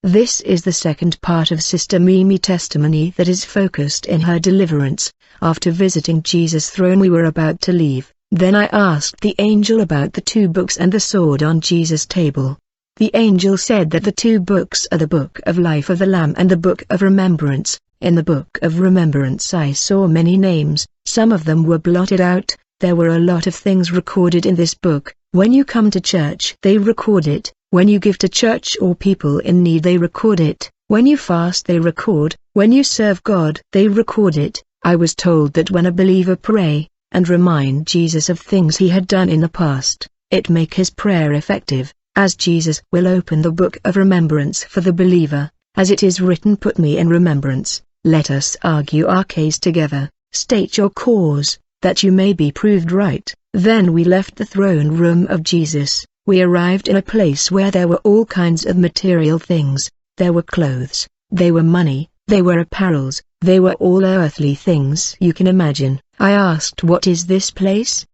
This is the second part of Sister Mimi's testimony that is focused in her deliverance. After visiting Jesus' throne we were about to leave, then I asked the angel about the 2 books and the sword on Jesus' table. The angel said that the 2 books are the Book of Life of the Lamb and the Book of Remembrance. In the Book of Remembrance I saw many names, some of them were blotted out. There were a lot of things recorded in this book. When you come to church they record it, when you give to church or people in need they record it, when you fast they record, when you serve God they record it. I was told that when a believer pray, and remind Jesus of things he had done in the past, it make his prayer effective, as Jesus will open the book of remembrance for the believer, as it is written, put me in remembrance, let us argue our case together, state your cause, that you may be proved right. Then we left the throne room of Jesus. We arrived in a place where there were all kinds of material things. There were clothes, they were money, they were apparels, they were all earthly things you can imagine. I asked, what is this place?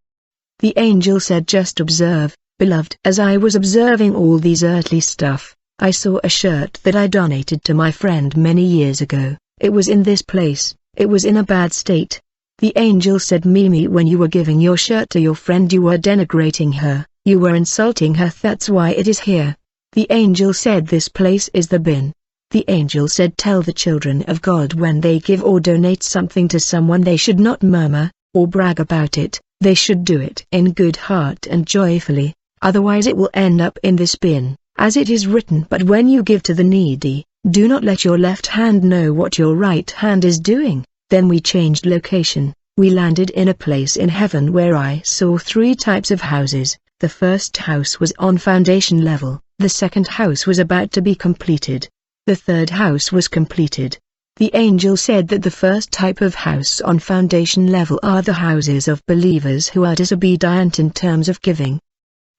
The angel said, just observe, beloved. As I was observing all these earthly stuff, I saw a shirt that I donated to my friend many years ago. It was in this place. It was in a bad state. The angel said, Mimi, when you were giving your shirt to your friend you were denigrating her, you were insulting her, that's why it is here. The angel said, this place is the bin. The angel said, tell the children of God when they give or donate something to someone they should not murmur, or brag about it, they should do it in good heart and joyfully, otherwise it will end up in this bin, as it is written, but when you give to the needy, do not let your left hand know what your right hand is doing. Then we changed location. We landed in a place in heaven where I saw 3 types of houses. The first house was on foundation level, the second house was about to be completed. The third house was completed. The angel said that the first type of house on foundation level are the houses of believers who are disobedient in terms of giving.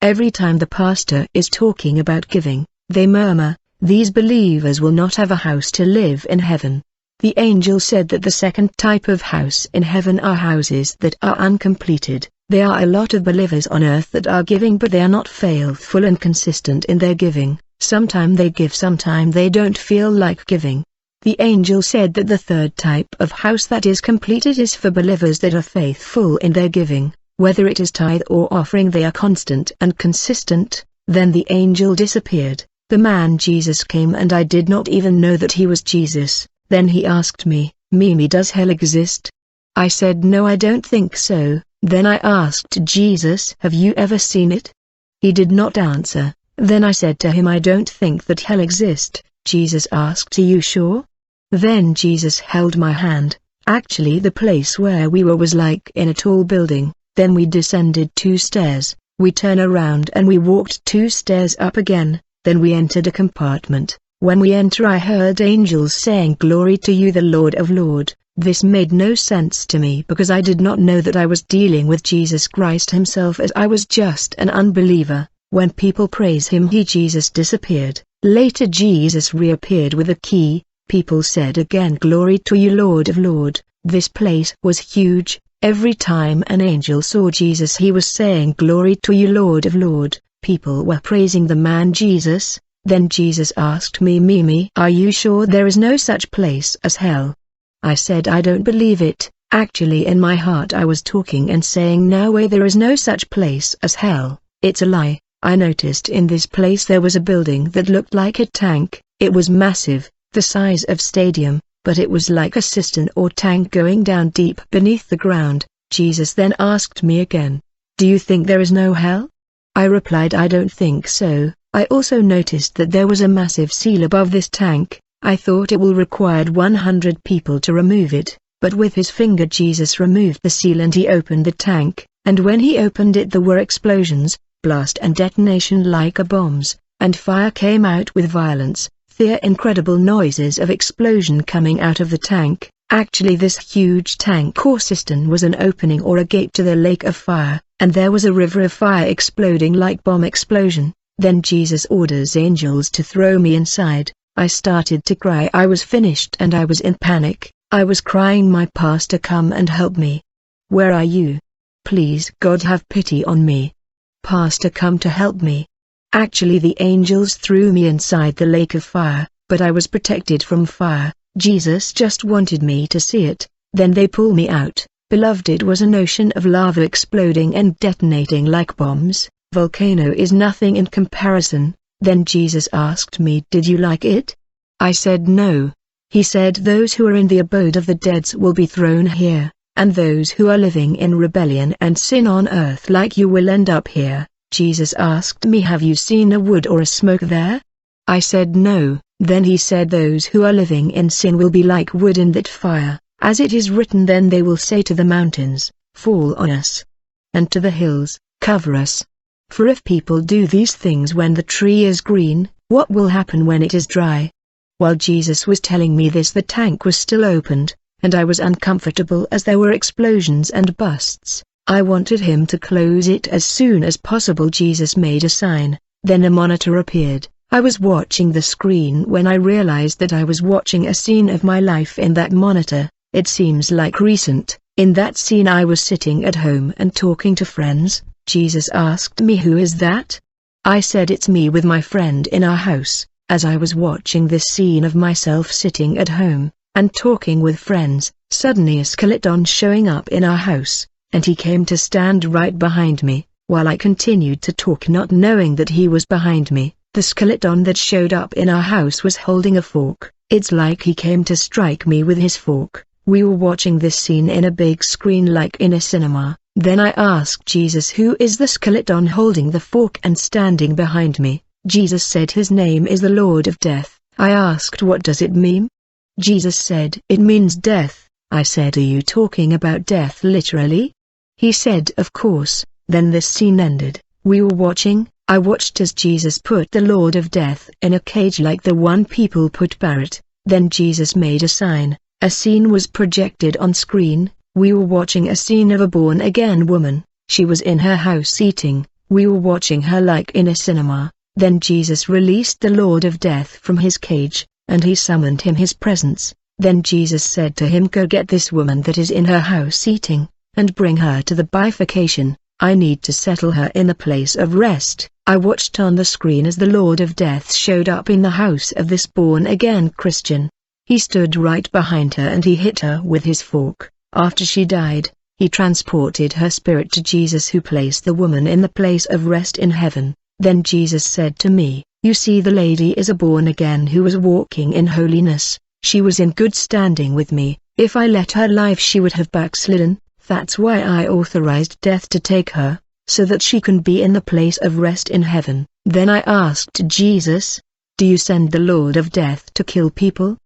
Every time the pastor is talking about giving, they murmur, these believers will not have a house to live in heaven. The angel said that the second type of house in heaven are houses that are uncompleted. There are a lot of believers on earth that are giving, but they are not faithful and consistent in their giving. Sometime they give, sometime they don't feel like giving. The angel said that the third type of house that is completed is for believers that are faithful in their giving, whether it is tithe or offering, they are constant and consistent. Then the angel disappeared. The man Jesus came and I did not even know that he was Jesus. Then he asked me, Mimi, does hell exist? I said, no, I don't think so. Then I asked Jesus, have you ever seen it? He did not answer. Then I said to him, I don't think that hell exists. Jesus asked, are you sure? Then Jesus held my hand. Actually the place where we were was like in a tall building. Then we descended 2 stairs. We turned around and we walked 2 stairs up again. Then we entered a compartment. When we enter I heard angels saying, glory to you, the Lord of Lords. This made no sense to me because I did not know that I was dealing with Jesus Christ himself, as I was just an unbeliever. When people praise him, Jesus disappeared. Later Jesus reappeared with a key. People said again, glory to you, Lord of Lords. This place was huge. Every time an angel saw Jesus he was saying, glory to you, Lord of Lords. People were praising the man Jesus. Then Jesus asked me, Mimi, are you sure there is no such place as hell? I said, I don't believe it. Actually in my heart I was talking and saying, no way, there is no such place as hell. It's a lie. I noticed in this place there was a building that looked like a tank. It was massive, the size of stadium, but it was like a cistern or tank going down deep beneath the ground. Jesus then asked me again, do you think there is no hell? I replied, I don't think so. I also noticed that there was a massive seal above this tank. I thought it will require 100 people to remove it, but with his finger Jesus removed the seal and he opened the tank, and when he opened it there were explosions, blast and detonation like a bombs, and fire came out with violence. There incredible noises of explosion coming out of the tank. Actually this huge tank or cistern was an opening or a gate to the lake of fire, and there was a river of fire exploding like bomb explosion. Then Jesus orders angels to throw me inside. I started to cry. I was finished and I was in panic. I was crying, my pastor, come and help me. Where are you? Please God have pity on me. Pastor, come to help me. Actually the angels threw me inside the lake of fire. but I was protected from fire. Jesus just wanted me to see it, then they pull me out. Beloved, it was an ocean of lava exploding and detonating like bombs. Volcano is nothing in comparison. Then Jesus asked me, did you like it? I said no. He said, those who are in the abode of the dead will be thrown here, and those who are living in rebellion and sin on earth like you will end up here. Jesus asked me, have you seen a wood or a smoke there? I said no. Then he said, those who are living in sin will be like wood in that fire, as it is written, then they will say to the mountains, fall on us, and to the hills, cover us. For if people do these things when the tree is green, what will happen when it is dry? While Jesus was telling me this, the tank was still opened, and I was uncomfortable as there were explosions and bursts. I wanted him to close it as soon as possible. Jesus made a sign, then a monitor appeared. I was watching the screen when I realized that I was watching a scene of my life in that monitor. It seems like recent. In that scene I was sitting at home and talking to friends. Jesus asked me, who is that? I said, it's me with my friend in our house. As I was watching this scene of myself sitting at home, and talking with friends, suddenly a skeleton showing up in our house, and he came to stand right behind me, while I continued to talk not knowing that he was behind me. The skeleton that showed up in our house was holding a fork. It's like he came to strike me with his fork. We were watching this scene in a big screen like in a cinema. Then I asked Jesus, who is the skeleton holding the fork and standing behind me? Jesus said, his name is the Lord of Death. I asked, what does it mean? Jesus said, it means death. I said, are you talking about death literally? He said, of course. Then this scene ended. We were watching. I watched as Jesus put the Lord of Death in a cage like the one people put Barrett. Then Jesus made a sign. A scene was projected on screen. We were watching a scene of a born-again woman. She was in her house eating. We were watching her like in a cinema. Then Jesus released the Lord of Death from his cage, and he summoned him his presence. Then Jesus said to him, go get this woman that is in her house eating, and bring her to the bifurcation. I need to settle her in the place of rest. I watched on the screen as the Lord of Death showed up in the house of this born-again Christian. He stood right behind her and he hit her with his fork. After she died, he transported her spirit to Jesus, who placed the woman in the place of rest in heaven. Then Jesus said to me, you see, the lady is a born-again who was walking in holiness. She was in good standing with me. If I let her live, she would have backslidden. That's why I authorized death to take her, so that she can be in the place of rest in heaven. Then I asked Jesus, do you send the Lord of Death to kill people?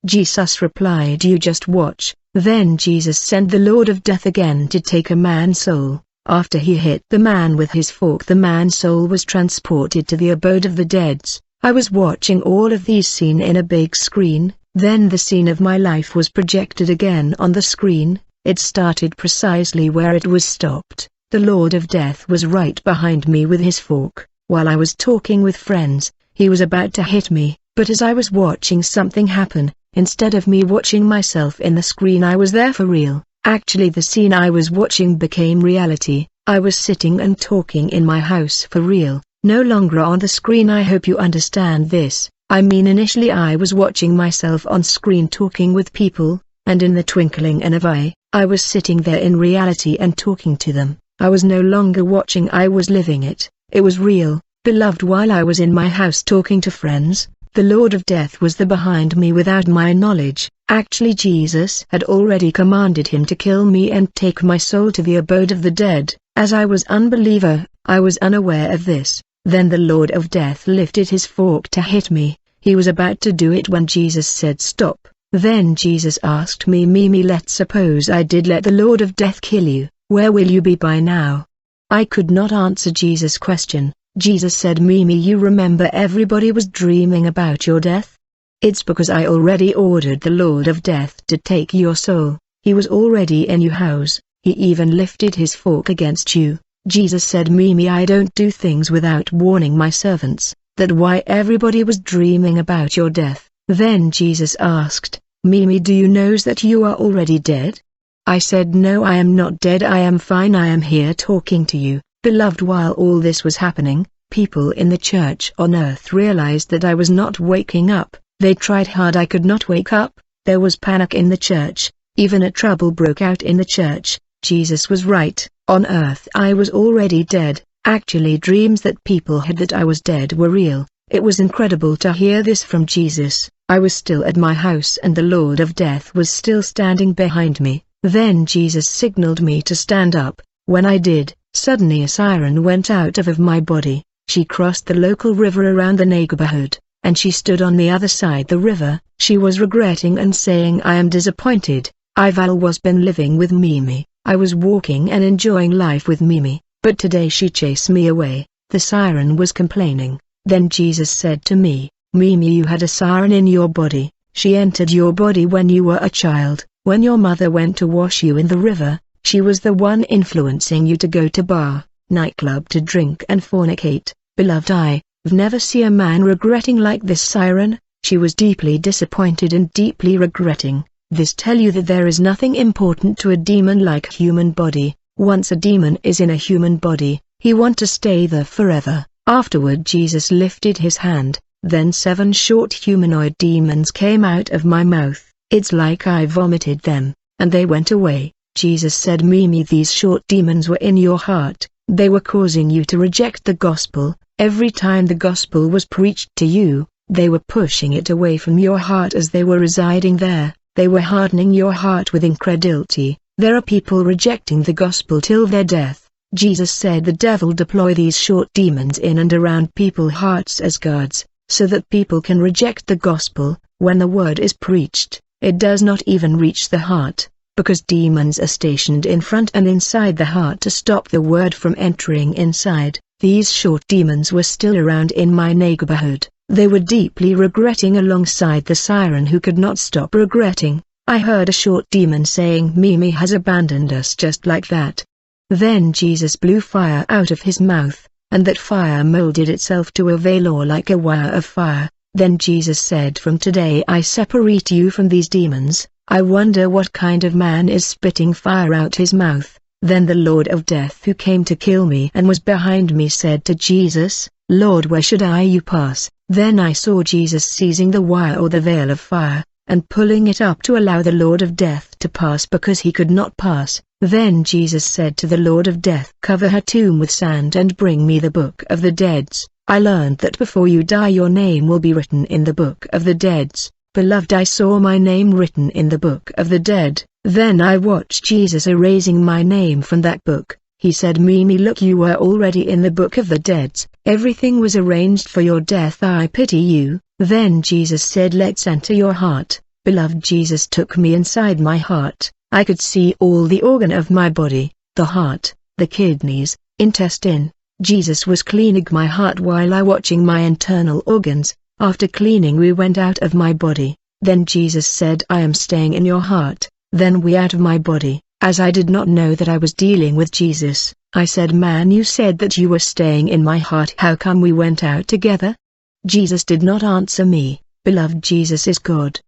Jesus replied, you just watch. Then Jesus sent the Lord of Death again to take a man's soul. After he hit the man with his fork, the man's soul was transported to the abode of the dead. I was watching all of these scenes in a big screen. Then the scene of my life was projected again on the screen. It started precisely where it was stopped. The Lord of Death was right behind me with his fork. While I was talking with friends, he was about to hit me, but as I was watching something happen, instead of me watching myself in the screen, I was there for real. Actually, the scene I was watching became reality. I was sitting and talking in my house for real, no longer on the screen. I hope you understand this. I mean, initially I was watching myself on screen talking with people, and in the twinkling of an eye, I was sitting there in reality and talking to them. I was no longer watching, I was living it. It was real. Beloved, while I was in my house talking to friends, the Lord of Death was there behind me without my knowledge. Actually, Jesus had already commanded him to kill me and take my soul to the abode of the dead. As I was unbeliever, I was unaware of this. Then the Lord of Death lifted his fork to hit me. He was about to do it when Jesus said stop. Then Jesus asked me, Mimi, let's suppose I did let the Lord of Death kill you. Where will you be by now? I could not answer Jesus' question. Jesus said, Mimi, you remember everybody was dreaming about your death? It's because I already ordered the Lord of Death to take your soul. He was already in your house. He even lifted his fork against you. Jesus said, Mimi, I don't do things without warning my servants. That's why everybody was dreaming about your death. Then Jesus asked, Mimi, do you know that you are already dead? I said, no, I am not dead. I am fine. I am here talking to you. Beloved, while all this was happening, people in the church on earth realized that I was not waking up. They tried hard, I could not wake up. There was panic in the church, even a trouble broke out in the church. Jesus was right, on earth I was already dead. Actually, dreams that people had that I was dead were real. It was incredible to hear this from Jesus. I was still at my house and the Lord of Death was still standing behind me. Then Jesus signaled me to stand up. When I did, suddenly a siren went out of my body. She crossed the local river around the neighborhood, and she stood on the other side the river. She was regretting and saying, I am disappointed. I've always been living with Mimi. I was walking and enjoying life with Mimi, but today she chased me away. The siren was complaining. Then Jesus said to me, Mimi, you had a siren in your body. She entered your body when you were a child. When your mother went to wash you in the river, she was the one influencing you to go to bar, nightclub to drink and fornicate. Beloved, I've never seen a man regretting like this siren. She was deeply disappointed and deeply regretting. This tell you that there is nothing important to a demon like human body. Once a demon is in a human body, he want to stay there forever. Afterward Jesus lifted his hand, then 7 short humanoid demons came out of my mouth. It's like I vomited them, and they went away. Jesus said, Mimi, these short demons were in your heart. They were causing you to reject the gospel. Every time the gospel was preached to you, they were pushing it away from your heart as they were residing there. They were hardening your heart with incredulity. There are people rejecting the gospel till their death. Jesus said the devil deploy these short demons in and around people's hearts as guards, so that people can reject the gospel. When the word is preached, it does not even reach the heart, because demons are stationed in front and inside the heart to stop the word from entering inside. These short demons were still around in my neighborhood. They were deeply regretting alongside the siren who could not stop regretting. I heard a short demon saying, Mimi has abandoned us just like that. Then Jesus blew fire out of his mouth, and that fire molded itself to a veil like a wire of fire. Then Jesus said, from today I separate you from these demons. I wonder what kind of man is spitting fire out his mouth. Then the Lord of Death who came to kill me and was behind me said to Jesus, Lord, where should you pass? Then I saw Jesus seizing the wire or the veil of fire, and pulling it up to allow the Lord of Death to pass because he could not pass. Then Jesus said to the Lord of Death, cover her tomb with sand and bring me the book of the deads. I learned that before you die your name will be written in the book of the deads. Beloved, I saw my name written in the book of the dead. Then I watched Jesus erasing my name from that book. He said, Mimi, look, you are already in the book of the dead. Everything was arranged for your death. I pity you. Then Jesus said, let's enter your heart. Beloved, Jesus took me inside my heart. I could see all the organ of my body, the heart, the kidneys, intestine. Jesus was cleaning my heart while I watching my internal organs. After cleaning we went out of my body. Then Jesus said, I am staying in your heart. Then we out of my body. As I did not know that I was dealing with Jesus, I said, man, you said that you were staying in my heart. How come we went out together? Jesus did not answer me. Beloved, Jesus is God.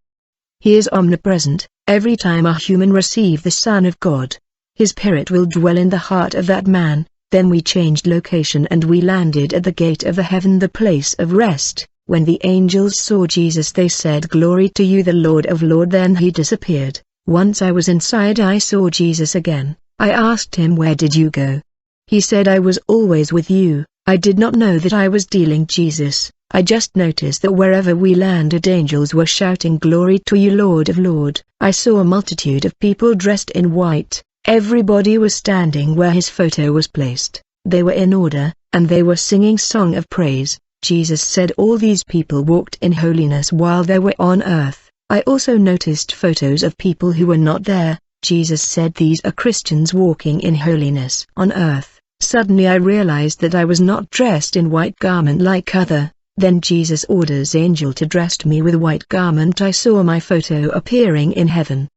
He is omnipresent. Every time a human receives the Son of God, His Spirit will dwell in the heart of that man. Then we changed location and we landed at the gate of the heaven, the place of rest. When the angels saw Jesus they said, Glory to you, the Lord of Lords. Then he disappeared. Once I was inside, I saw Jesus again. I asked him, where did you go? He said, I was always with you. I did not know that I was dealing Jesus. I just noticed that wherever we landed angels were shouting, Glory to you, Lord of Lords. I saw a multitude of people dressed in white. Everybody was standing where his photo was placed. They were in order, and they were singing song of praise. Jesus said all these people walked in holiness while they were on earth. I also noticed photos of people who were not there. Jesus said these are Christians walking in holiness on earth. Suddenly I realized that I was not dressed in white garment like other. Then Jesus orders angel to dress me with white garment. I saw my photo appearing in heaven.